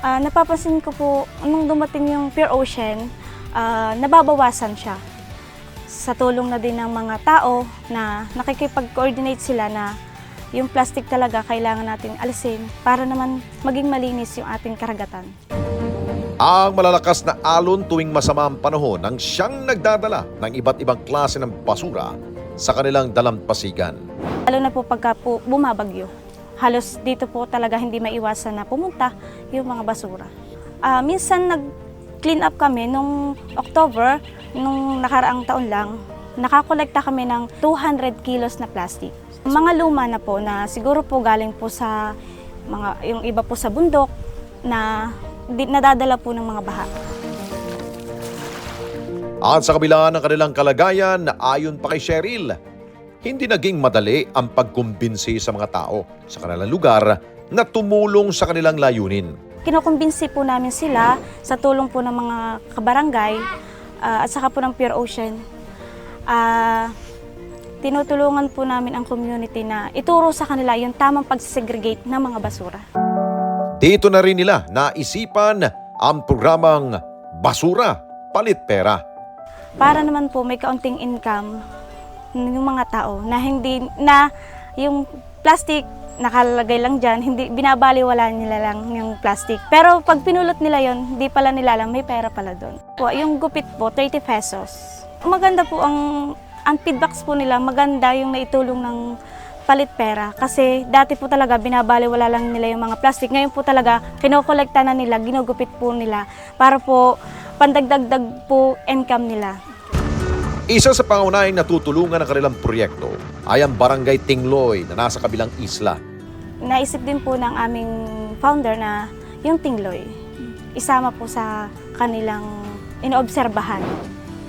S23: Napapansin ko po, nung dumating yung Pure Ocean, nababawasan siya. Sa tulong na din ng mga tao na nakikipag-coordinate sila na yung plastic talaga kailangan natin alisin para naman maging malinis yung ating karagatan.
S1: Ang malalakas na alon tuwing masama ang panahon ang siyang nagdadala ng iba't ibang klase ng basura sa kanilang dalampasigan.
S23: Lalo na po pagka po bumabagyo. Halos dito po talaga hindi maiwasan na pumunta yung mga basura. Minsan nag-clean up kami nung October, nung nakaraang taon lang, nakakolekta kami ng 200 kilos na plastic. Mga luma na po na siguro po galing po sa yung iba po sa bundok na nadadala po ng mga baha.
S1: At sa kabila ng kanilang kalagayan, ayon pa kay Cheryl, hindi naging madali ang pagkumbinsi sa mga tao sa kanilang lugar na tumulong sa kanilang layunin.
S23: Kinukumbinsi po namin sila sa tulong po ng mga kabarangay at saka po ng Pure Ocean. Tinutulungan po namin ang community na ituro sa kanila yung tamang pagsegregate ng mga basura.
S1: Dito na rin nila naisipan ang programang Basura, Palit Pera.
S23: Para naman po may kaunting income yung mga tao na hindi na yung plastic nakalagay lang dyan, hindi binabaliwala nila lang yung plastic. Pero pag pinulot nila yon, hindi pala nila alam may pera pala doon. Yung gupit po, 30 pesos. Maganda po ang feedbacks po nila, maganda yung naitulong ng Palit Pera. Kasi dati po talaga binabaliwala lang nila yung mga plastic. Ngayon po talaga kinokolekta na nila, ginugupit po nila para po pandagdagdag po income nila.
S1: Isa sa pangunahing natutulungan ng kanilang proyekto ay ang Barangay Tingloy na nasa kabilang isla.
S23: Naisip din po ng aming founder na yung Tingloy, isama po sa kanilang inoobserbahan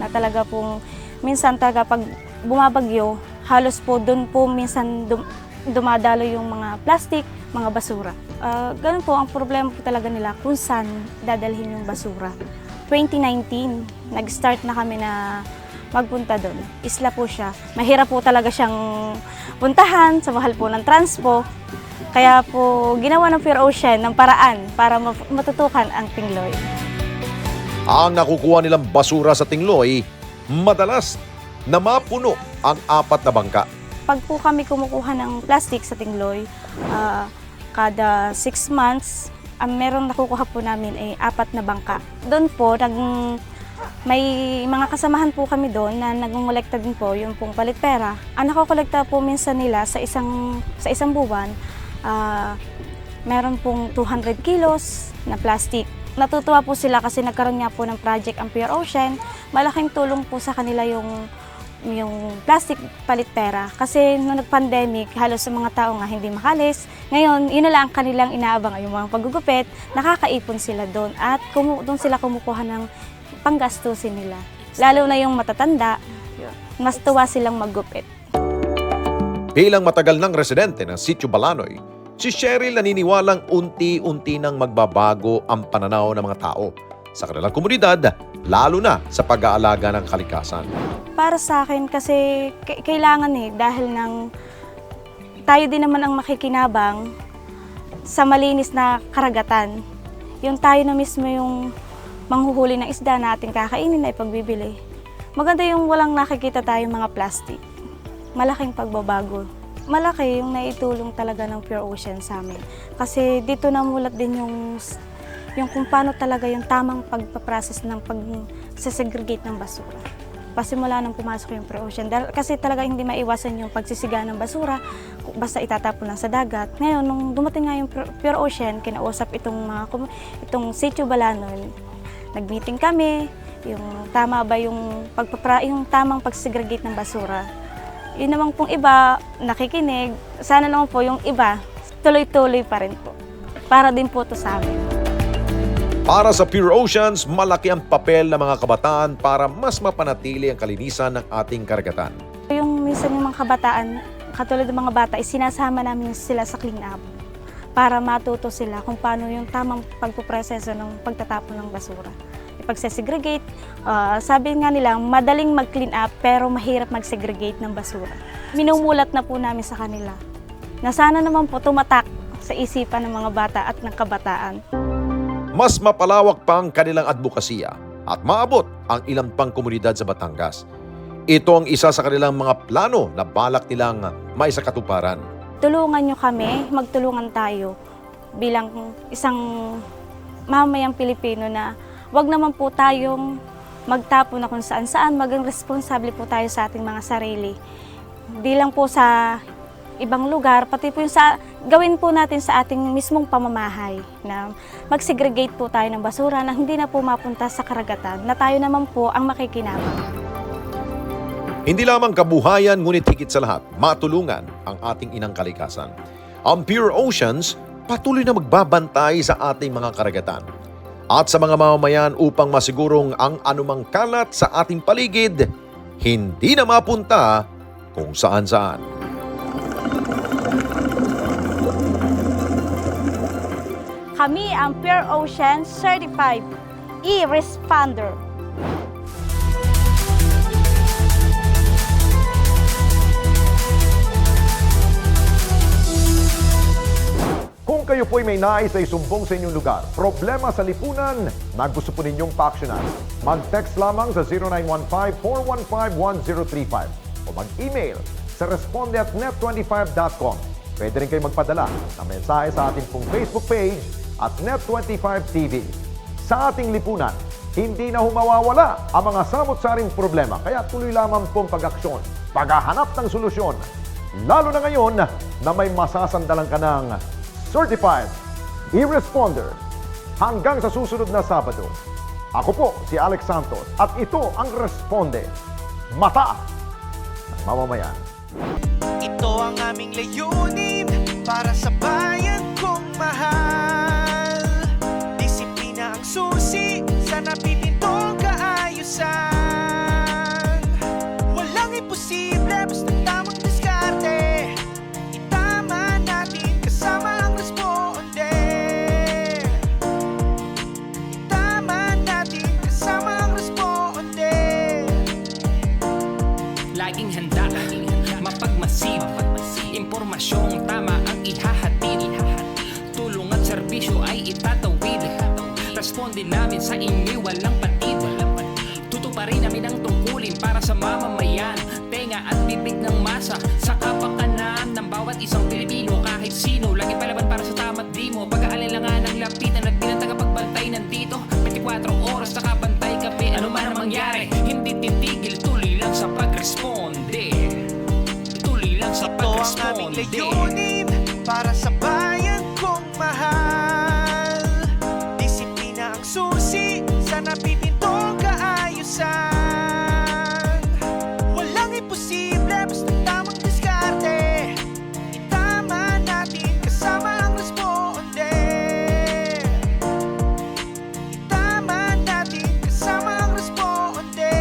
S23: na talaga pong minsan talaga pag bumabagyo, halos po doon po minsan dumadalo yung mga plastic, mga basura. Ganun po ang problema po talaga nila kung saan dadalhin yung basura. 2019, nag-start na kami na magpunta doon. Isla po siya. Mahirap po talaga siyang puntahan, sa mahal po ng transpo. Kaya po ginawa ng Pure Ocean ng paraan para matutukan ang Tingloy.
S1: Ang nakukuha nilang basura sa Tingloy, madalas na mapuno ang 4 na bangka.
S23: Pag po kami kumukuha ng plastic sa Tingloy, kada 6 months, ang meron nakukuha po namin ay 4 na bangka. Doon po, may mga kasamahan po kami doon na nagngolekta din po yung pong Palit Pera. Ang nakokolekta po minsan nila sa isang buwan, meron pong 200 kilos na plastic. Natutuwa po sila kasi nagkaroon nga po ng project ang Pure Ocean. Malaking tulong po sa kanila yung plastic Palit Pera. Kasi nung nag-pandemic, halos sa mga tao nga hindi makalis. Ngayon, yun na lang ang kanilang inaabang yung mga paggugupit. Nakakaipon sila doon at doon sila kumukuha ng panggastusin nila. Lalo na yung matatanda, mas tuwa silang maggupit.
S1: Bilang matagal ng residente ng Sitio Balanoy, si Cheryl naniniwalang unti-unti nang magbabago ang pananaw ng mga tao sa kanilang komunidad, lalo na sa pag-aalaga ng kalikasan.
S23: Para sa akin kasi kailangan dahil tayo din naman ang makikinabang sa malinis na karagatan. Yung tayo na mismo yung manghuhuli ng isda na ating kakainin na ipagbibili. Maganda yung walang nakikita tayong mga plastic. Malaking pagbabago. Malaki yung naitulong talaga ng Pure Ocean sa amin. Kasi dito namulat din yung kung paano talaga yung tamang pagpaprocess ng pag-segregate ng basura. Pasimula nang pumasok yung Pure Ocean. Kasi talaga hindi maiwasan yung pagsisiga ng basura basta itatapon lang sa dagat. Ngayon, nung dumating nga yung Pure Ocean, kinausap itong Sitio Balanoy. Nag-meeting kami, yung tama ba yung tamang pag-segregate ng basura. Yun naman pong iba, nakikinig. Sana naman po yung iba, tuloy-tuloy pa rin po. Para din po to sa amin.
S1: Para sa Pure Oceans, malaki ang papel ng mga kabataan para mas mapanatili ang kalinisan ng ating karagatan.
S21: Yung minsan yung mga kabataan, katulad ng mga bata, sinasama namin sila sa clean up para matuto sila kung paano yung tamang pagpuproseso ng pagtatapon ng basura. Ipag-segregate, sabi nga nila, madaling mag-clean up pero mahirap mag-segregate ng basura. Minumulat na po namin sa kanila na sana naman po tumatak sa isipan ng mga bata at ng kabataan.
S1: Mas mapalawak pa ang kanilang advokasya at maabot ang ilang pang komunidad sa Batangas. Ito ang isa sa kanilang mga plano na balak nilang maisakatuparan.
S21: Tulungan nyo kami, magtulungan tayo bilang isang mamayang Pilipino na wag naman po tayong magtapo na kung saan-saan, maging responsable po tayo sa ating mga sarili. Di lang po sa ibang lugar, pati po yung gawin po natin sa ating mismong pamamahay na mag-segregate po tayo ng basura na hindi na po mapunta sa karagatan, na tayo naman po ang makikinabang.
S1: Hindi lamang kabuhayan, ngunit higit sa lahat, matulungan ang ating inang kalikasan. Ang Pure Oceans patuloy na magbabantay sa ating mga karagatan at sa mga mamamayan upang masigurong ang anumang kalat sa ating paligid hindi na mapunta kung saan-saan.
S21: Kami ang Pure Ocean Certified E-Responder.
S1: Kung kayo po'y may nais na isumbong sa inyong lugar, problema sa lipunan na gusto po ninyong paaksyonan, mag-text lamang sa 0915-415-1035 o mag-email sa responde@net25.com. Pwede rin kayo magpadala ng mensahe sa ating pong Facebook page at Net25TV. Sa ating lipunan, hindi na humawawala ang mga samot-saring problema, kaya tuloy lamang pong pag-aksyon, paghahanap ng solusyon, lalo na ngayon na may masasandalan ka ng Certified E-Responder. Hanggang sa susunod na Sabado, ako po si Alex Santos at ito ang Responde, mata ng mamamayan.
S2: Ito ang aming layunin para sa bayan kong mahal. Disiplina ang susi sa napipintong kaayusan. Walang imposible, basta tamang diskarte. Itama natin kasama ang Responde. Itama natin kasama ang Responde.
S7: Laging handa, mapagmasid, impormasyong tama ang ihahatid. Tulong at serbisyo ay itatawid. Responde namin sa inyo walang patid. Tutuparin namin ang tungkulin para sa mamamayan. Tenga at bibig ng masa sa kapakanan ng bawat isang Pilipino. Kahit sino, lagi palaban para sa tama't di mo. Pag-aalinlangan ng lapitan at bilang tagapagbantay nandito 24 oras nakabantay kape. Ano man ang mangyari, hindi titigil. Tuloy lang sa pagresponde.
S2: Ito ang aming layunin para sa bayan kong mahal. Disiplina ang susi sa napipintong kaayusan. Walang imposible, basta tamang diskarte. Itama natin kasama ang Responde. Itama natin kasama ang Responde.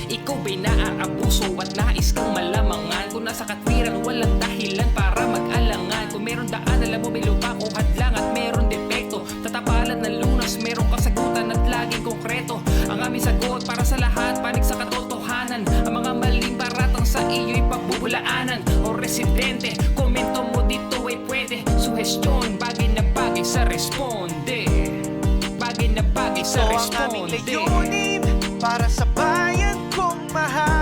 S7: Ikaw ba'y naaabuso at nais kang malamangan? Kung nasa katwiran, walang dahilan para mag-alangan. Kung meron daan, alam mo may lupa o hadlang at meron depekto. Tatapalan ng lunas, meron kasagutan at laging konkreto. Ang aming sagot para sa lahat, panig sa katotohanan. Ang mga maling paratang sa iyo'y pagbubulaanan. O residente, komento mo dito ay pwede. Suhestyon, bagay na bagay sa Responde. Bagay na bagay sa
S2: Ito ang aming
S7: Responde.
S2: layunin para sa bayan kong mahal.